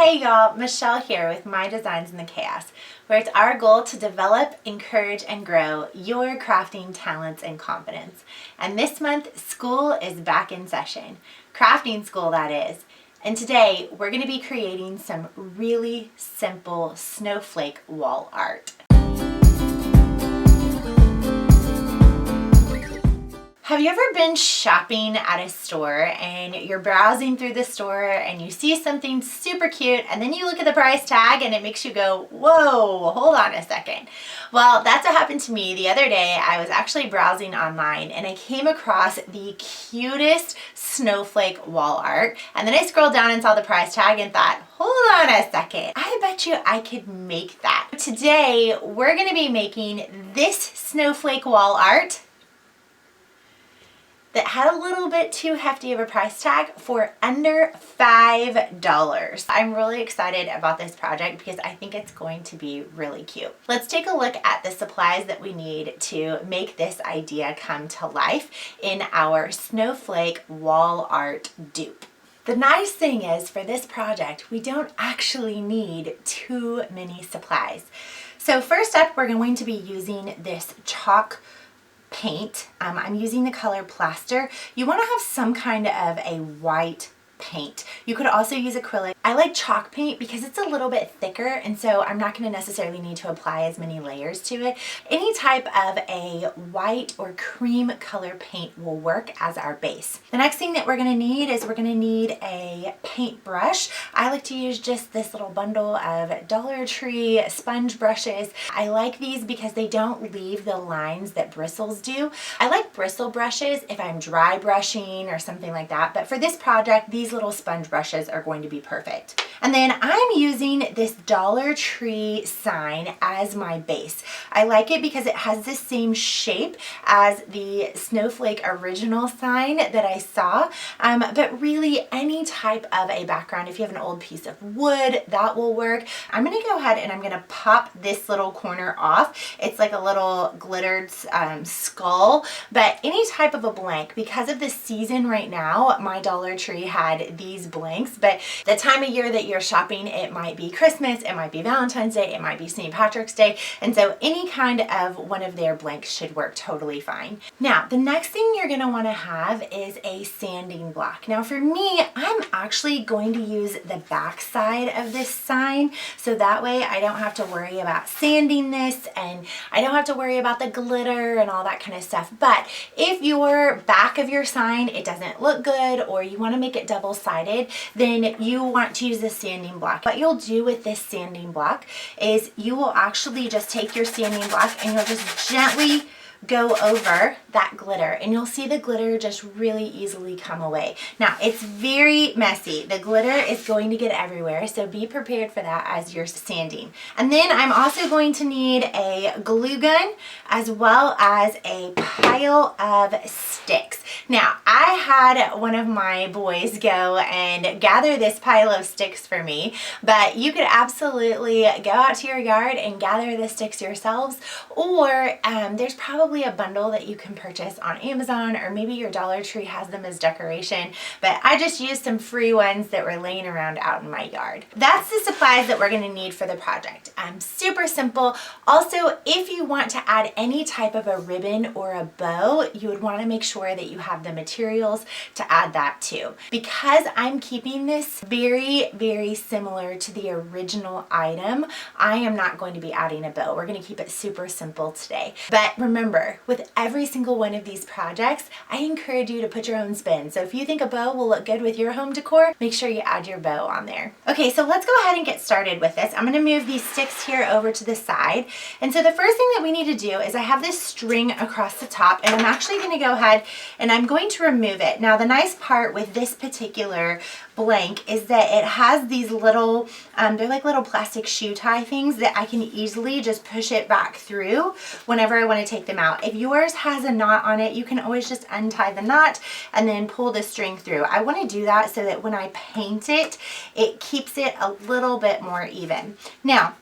Hey y'all, Michelle here with My Designs in the Chaos, where it's our goal to develop, encourage, and grow your crafting talents and confidence. And this month, school is back in session. Crafting school, that is. And today, we're going to be creating some really simple snowflake wall art. Have you ever been shopping at a store and you're browsing through the store and you see something super cute and then you look at the price tag and it makes you go, whoa, hold on a second. Well, that's what happened to me the other day. I was actually browsing online and I came across the cutest snowflake wall art, and then I scrolled down and saw the price tag and thought, hold on a second, I bet you I could make that. Today, we're gonna be making this snowflake wall art that had a little bit too hefty of a price tag for under $5. I'm really excited about this project because I think it's going to be really cute. Let's take a look at the supplies that we need to make this idea come to life in our snowflake wall art dupe. The nice thing is, for this project, we don't actually need too many supplies. So first up, we're going to be using this chalk paint. I'm using the color plaster. You want to have some kind of a white paint. You could also use acrylic. I like chalk paint because it's a little bit thicker, and so I'm not going to necessarily need to apply as many layers to it. Any type of a white or cream color paint will work as our base. The next thing that we're going to need is we're going to need a paintbrush. I like to use just this little bundle of Dollar Tree sponge brushes. I like these because they don't leave the lines that bristles do. I like bristle brushes if I'm dry brushing or something like that, but for this project, these little sponge brushes are going to be perfect. And then I'm using this Dollar Tree sign as my base. I like it because it has the same shape as the snowflake original sign that I saw, but really any type of a background. If you have an old piece of wood, that will work. I'm going to go ahead and I'm going to pop this little corner off. It's like a little glittered skull, but any type of a blank. Because of the season right now, my Dollar Tree had these blanks, but the time of year that you're shopping, it might be Christmas, it might be Valentine's Day, it might be St. Patrick's Day, and so any kind of one of their blanks should work totally fine. Now, the next thing you're going to want to have is a sanding block. Now for me, I'm actually going to use the back side of this sign, so that way I don't have to worry about sanding this and I don't have to worry about the glitter and all that kind of stuff. But if your back of your sign, it doesn't look good, or you want to make it double-sided, then you want to use the sanding block. What you'll do with this sanding block is you will actually just take your sanding block and you'll just gently go over that glitter, and you'll see the glitter just really easily come away. Now, it's very messy. The glitter is going to get everywhere, so be prepared for that as you're sanding. And then I'm also going to need a glue gun as well as a pile of sticks. Now, I had one of my boys go and gather this pile of sticks for me, but you could absolutely go out to your yard and gather the sticks yourselves, or there's probably a bundle that you can purchase on Amazon, or maybe your Dollar Tree has them as decoration, but I just used some free ones that were laying around out in my yard. That's the supplies that we're going to need for the project. Super simple. Also, if you want to add any type of a ribbon or a bow, you would want to make sure that you have the materials to add that too. Because I'm keeping this very, very similar to the original item, I am not going to be adding a bow. We're going to keep it super simple today. But remember, with every single one of these projects, I encourage you to put your own spin. So if you think a bow will look good with your home decor, make sure you add your bow on there. Okay, so let's go ahead and get started with this. I'm going to move these sticks here over to the side. And so the first thing that we need to do is I have this string across the top, and I'm actually going to go ahead and I'm going to remove it. Now, the nice part with this particular blank is that it has these little, they're like little plastic shoe tie things that I can easily just push it back through whenever I want to take them out. If yours has a knot on it, you can always just untie the knot and then pull the string through. I want to do that so that when I paint it, it keeps it a little bit more even. Now,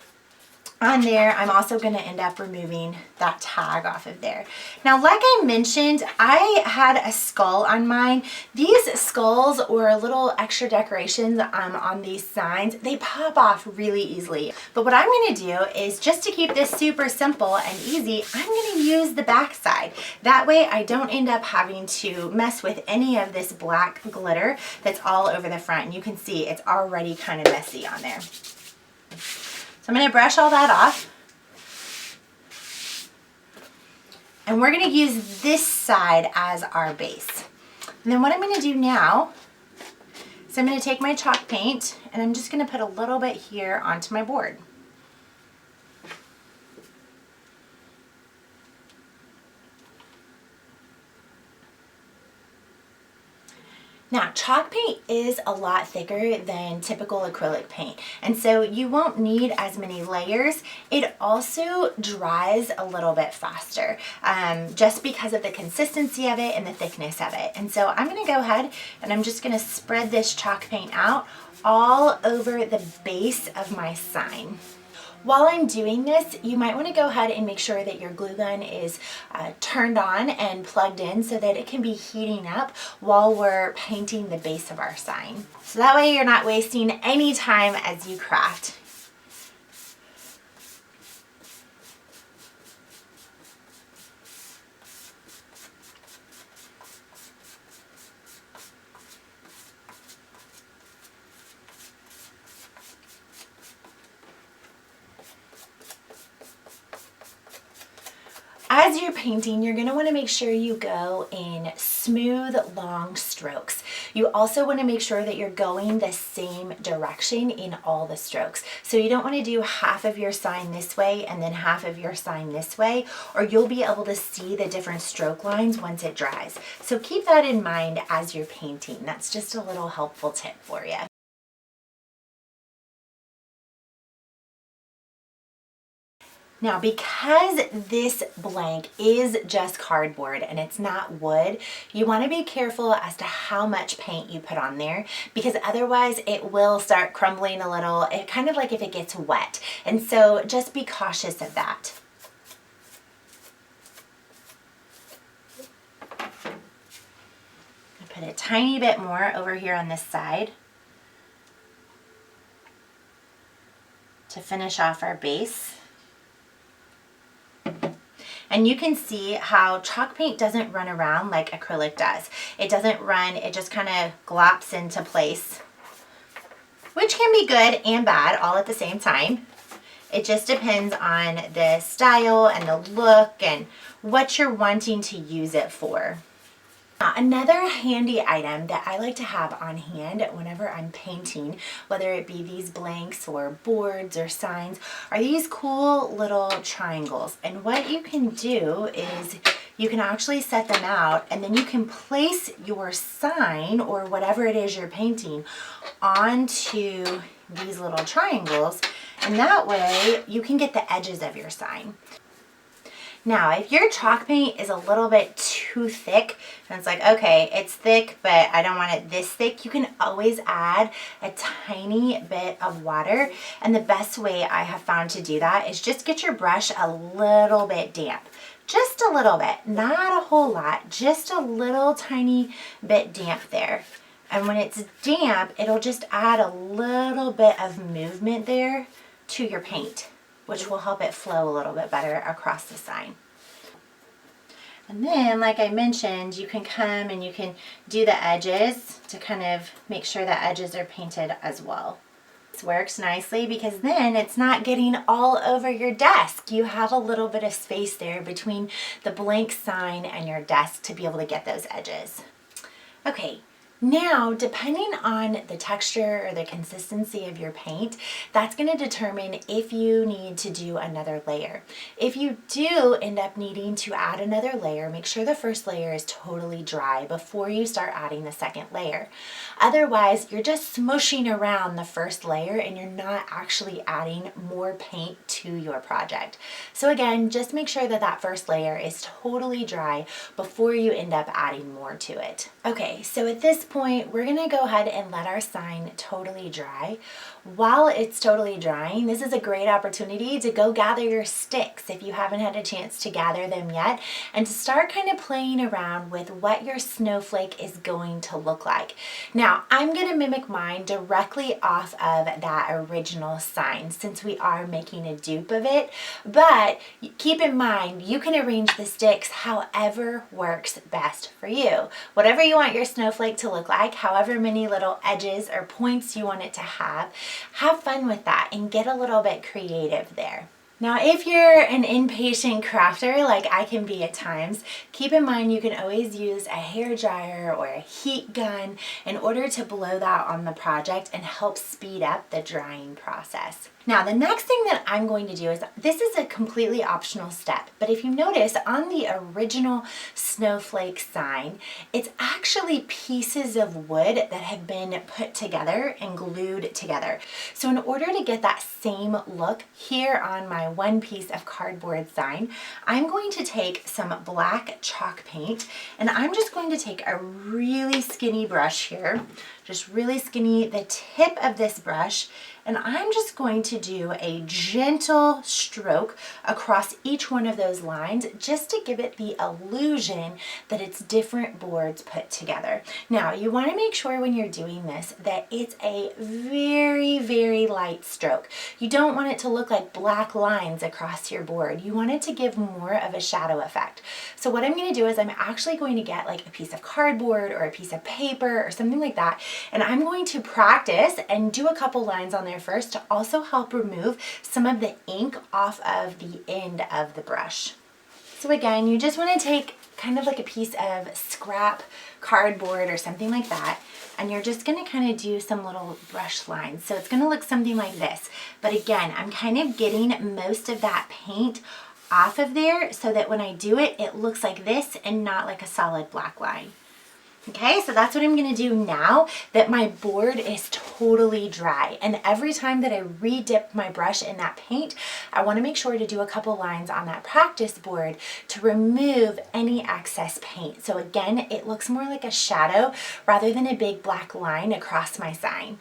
on there, I'm also going to end up removing that tag off of there. Now, like I mentioned, I had a skull on mine. These skulls or little extra decorations on these signs, they pop off really easily. But what I'm going to do is, just to keep this super simple and easy, I'm going to use the back side. That way I don't end up having to mess with any of this black glitter that's all over the front. And you can see it's already kind of messy on there. I'm going to brush all that off. And we're going to use this side as our base. And then what I'm going to do now is I'm going to take my chalk paint and I'm just going to put a little bit here onto my board. Now, chalk paint is a lot thicker than typical acrylic paint, and so you won't need as many layers. It also dries a little bit faster, just because of the consistency of it and the thickness of it. And so I'm going to go ahead and I'm just going to spread this chalk paint out all over the base of my sign. While I'm doing this, you might want to go ahead and make sure that your glue gun is turned on and plugged in so that it can be heating up while we're painting the base of our sign. So that way you're not wasting any time as you craft. As you're painting, you're going to want to make sure you go in smooth, long strokes. You also want to make sure that you're going the same direction in all the strokes. So you don't want to do half of your sign this way and then half of your sign this way, or you'll be able to see the different stroke lines once it dries. So keep that in mind as you're painting. That's just a little helpful tip for you. Now, because this blank is just cardboard and it's not wood, you want to be careful as to how much paint you put on there, because otherwise it will start crumbling a little, kind of like if it gets wet. And so just be cautious of that. I put a tiny bit more over here on this side to finish off our base. And you can see how chalk paint doesn't run around like acrylic does. It doesn't run, it just kind of glops into place, which can be good and bad all at the same time. It just depends on the style and the look and what you're wanting to use it for. Another handy item that I like to have on hand whenever I'm painting, whether it be these blanks or boards or signs, are these cool little triangles. And what you can do is you can actually set them out and then you can place your sign or whatever it is you're painting onto these little triangles, and that way you can get the edges of your sign. Now, if your chalk paint is a little bit too thick, and it's like, okay, it's thick, but I don't want it this thick, you can always add a tiny bit of water. And the best way I have found to do that is just get your brush a little bit damp. Just a little bit, not a whole lot, just a little tiny bit damp there. And when it's damp, it'll just add a little bit of movement there to your paint, which will help it flow a little bit better across the sign. And then, like I mentioned, you can come and you can do the edges to kind of make sure the edges are painted as well. This works nicely because then it's not getting all over your desk. You have a little bit of space there between the blank sign and your desk to be able to get those edges. Okay. Now, depending on the texture or the consistency of your paint, that's going to determine if you need to do another layer. If you do end up needing to add another layer, make sure the first layer is totally dry before you start adding the second layer. Otherwise, you're just smushing around the first layer and you're not actually adding more paint to your project. So again, just make sure that that first layer is totally dry before you end up adding more to it. Okay, so at this point, we're gonna go ahead and let our sign totally dry. While it's totally drying, this is a great opportunity to go gather your sticks if you haven't had a chance to gather them yet, and to start kind of playing around with what your snowflake is going to look like. Now, I'm gonna mimic mine directly off of that original sign since we are making a dupe of it, but keep in mind, you can arrange the sticks however works best for you. Whatever you want your snowflake to look like, however many little edges or points you want it to have fun with that and get a little bit creative there. Now, if you're an impatient crafter like I can be at times, keep in mind you can always use a hair dryer or a heat gun in order to blow that on the project and help speed up the drying process. Now, the next thing that I'm going to do is, this is a completely optional step, but if you notice on the original snowflake sign, it's actually pieces of wood that have been put together and glued together. So in order to get that same look here on my one piece of cardboard sign, I'm going to take some black chalk paint, and I'm just going to take a really skinny brush here, just really skinny, the tip of this brush, and I'm just going to do a gentle stroke across each one of those lines just to give it the illusion that it's different boards put together. Now, you want to make sure when you're doing this that it's a very, very light stroke. You don't want it to look like black lines across your board. You want it to give more of a shadow effect. So what I'm going to do is I'm actually going to get like a piece of cardboard or a piece of paper or something like that, and I'm going to practice and do a couple lines on there first to also help remove some of the ink off of the end of the brush. So again, you just want to take kind of like a piece of scrap cardboard or something like that, and you're just going to kind of do some little brush lines. So it's going to look something like this. But again, I'm kind of getting most of that paint off of there so that when I do it, it looks like this and not like a solid black line. Okay, so that's what I'm gonna do now that my board is totally dry. And every time that I re-dip my brush in that paint, I wanna make sure to do a couple lines on that practice board to remove any excess paint. So again, it looks more like a shadow rather than a big black line across my sign.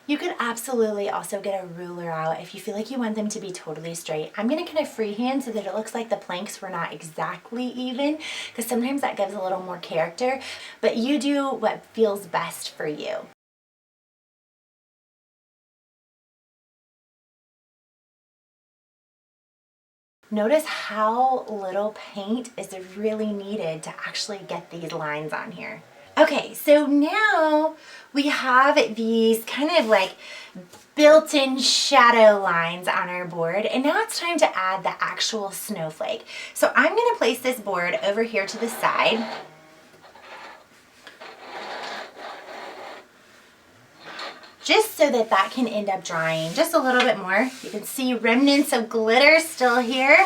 You could absolutely also get a ruler out if you feel like you want them to be totally straight. I'm gonna kind of freehand so that it looks like the planks were not exactly even, because sometimes that gives a little more character, but you do what feels best for you. Notice how little paint is really needed to actually get these lines on here. Okay, so now we have these kind of like built-in shadow lines on our board, and now it's time to add the actual snowflake. So I'm gonna place this board over here to the side. Just so that that can end up drying just a little bit more. You can see remnants of glitter still here.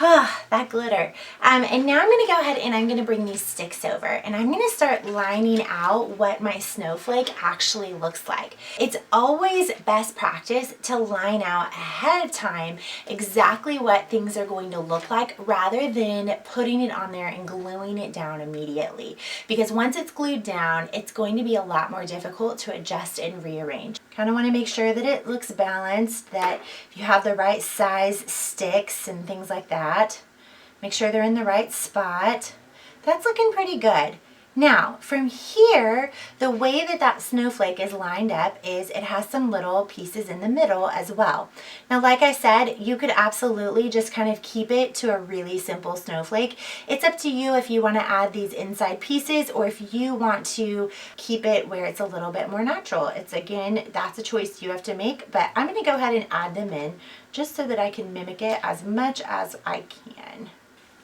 Ah, that glitter. And now I'm gonna go ahead and I'm gonna bring these sticks over, and I'm gonna start lining out what my snowflake actually looks like. It's always best practice to line out ahead of time exactly what things are going to look like rather than putting it on there and gluing it down immediately. Because once it's glued down, it's going to be a lot more difficult to adjust and rearrange. Kind of want to make sure that it looks balanced, that you have the right size sticks and things like that. Make sure they're in the right spot. That's looking pretty good. Now, from here, the way that that snowflake is lined up is it has some little pieces in the middle as well. Now, like I said, you could absolutely just kind of keep it to a really simple snowflake. It's up to you if you want to add these inside pieces or if you want to keep it where it's a little bit more natural. It's, again, that's a choice you have to make, but I'm going to go ahead and add them in just so that I can mimic it as much as I can.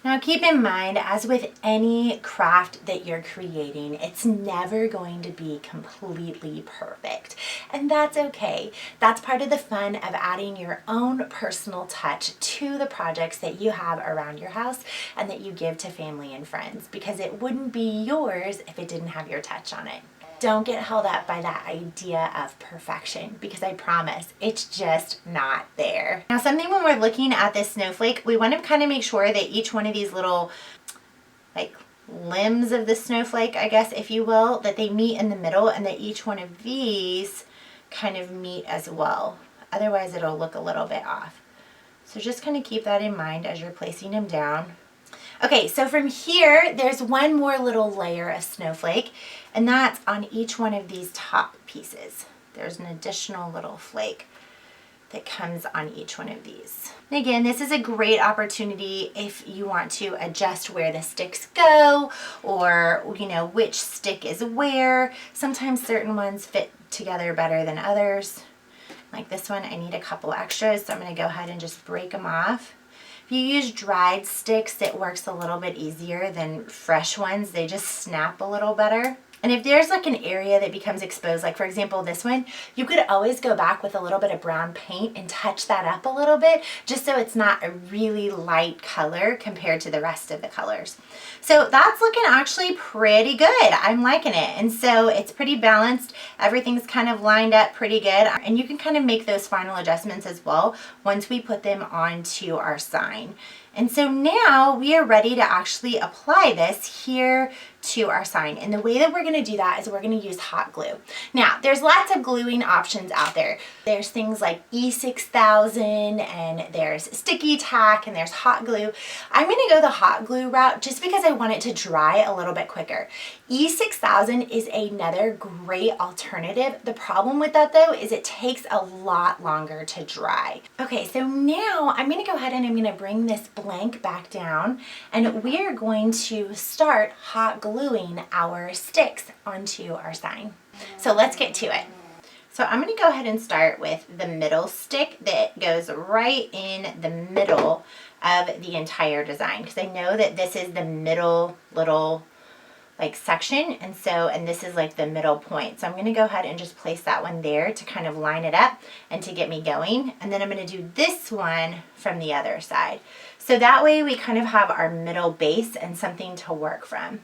Now keep in mind, as with any craft that you're creating, it's never going to be completely perfect. And that's okay. That's part of the fun of adding your own personal touch to the projects that you have around your house and that you give to family and friends, because it wouldn't be yours if it didn't have your touch on it. don't get held up by that idea of perfection, because I promise it's just not there. Now, something when we're looking at this snowflake, we want to kind of make sure that each one of these little like limbs of the snowflake, I guess, if you will, that they meet in the middle, and that each one of these kind of meet as well. Otherwise it'll look a little bit off. So just kind of keep that in mind as you're placing them down. Okay, so from here, there's one more little layer of snowflake, and that's on each one of these top pieces. There's an additional little flake that comes on each one of these. And again, this is a great opportunity if you want to adjust where the sticks go, or you know, which stick is where. Sometimes certain ones fit together better than others. Like this one, I need a couple extras, so I'm going to go ahead and just break them off. If you use dried sticks, it works a little bit easier than fresh ones. They just snap a little better. And if there's like an area that becomes exposed, like for example this one, you could always go back with a little bit of brown paint and touch that up a little bit, just so it's not a really light color compared to the rest of the colors. So that's looking actually pretty good. I'm liking it. And so it's pretty balanced. Everything's kind of lined up pretty good. And you can kind of make those final adjustments as well once we put them onto our sign. And so now we are ready to actually apply this here to our sign. And the way that we're going to do that is we're going to use hot glue. Now, there's lots of gluing options out there. There's things like E6000, and there's sticky tack, and there's hot glue. I'm going to go the hot glue route just because I want it to dry a little bit quicker. E6000 is another great alternative. The problem with that though is it takes a lot longer to dry. Okay, so now I'm going to go ahead and I'm going to bring this blank back down, and we are going to start hot gluing our sticks onto our sign. So let's get to it. So I'm going to go ahead and start with the middle stick that goes right in the middle of the entire design, because I know that this is the middle little like section, and this is like the middle point. So I'm going to go ahead and just place that one there to kind of line it up and to get me going. And then I'm going to do this one from the other side. So that way we kind of have our middle base and something to work from.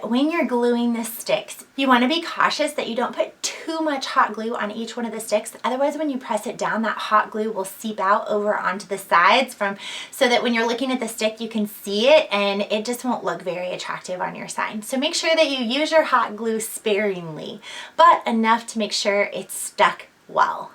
And when you're gluing the sticks, you want to be cautious that you don't put too much hot glue on each one of the sticks. Otherwise, when you press it down, that hot glue will seep out over onto the sides so that when you're looking at the stick, you can see it and it just won't look very attractive on your sign. So make sure that you use your hot glue sparingly, but enough to make sure it's stuck well.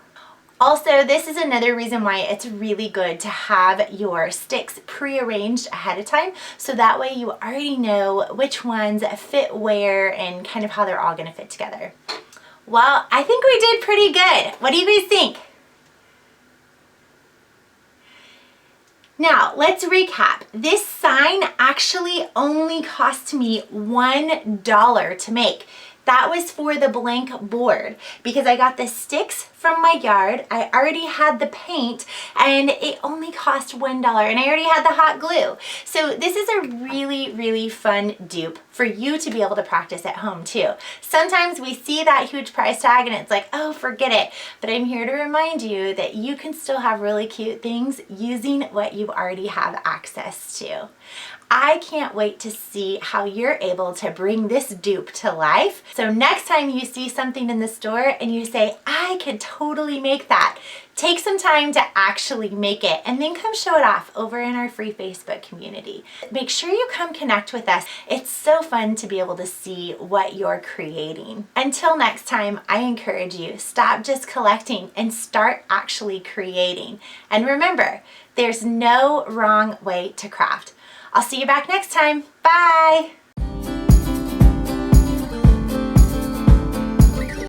Also, this is another reason why it's really good to have your sticks pre-arranged ahead of time, so that way you already know which ones fit where and kind of how they're all gonna fit together. Well, I think we did pretty good. What do you guys think? Now, let's recap. This sign actually only cost me $1 to make. That was for the blank board because I got the sticks from my yard. I already had the paint and it only cost $1 and I already had the hot glue. So this is a really, really fun dupe for you to be able to practice at home too. Sometimes we see that huge price tag and it's like, oh, forget it. But I'm here to remind you that you can still have really cute things using what you already have access to. I can't wait to see how you're able to bring this dupe to life. So next time you see something in the store and you say, I could totally make that, take some time to actually make it and then come show it off over in our free Facebook community. Make sure you come connect with us. It's so fun to be able to see what you're creating. Until next time, I encourage you, stop just collecting and start actually creating. And remember, there's no wrong way to craft. I'll see you back next time. Bye.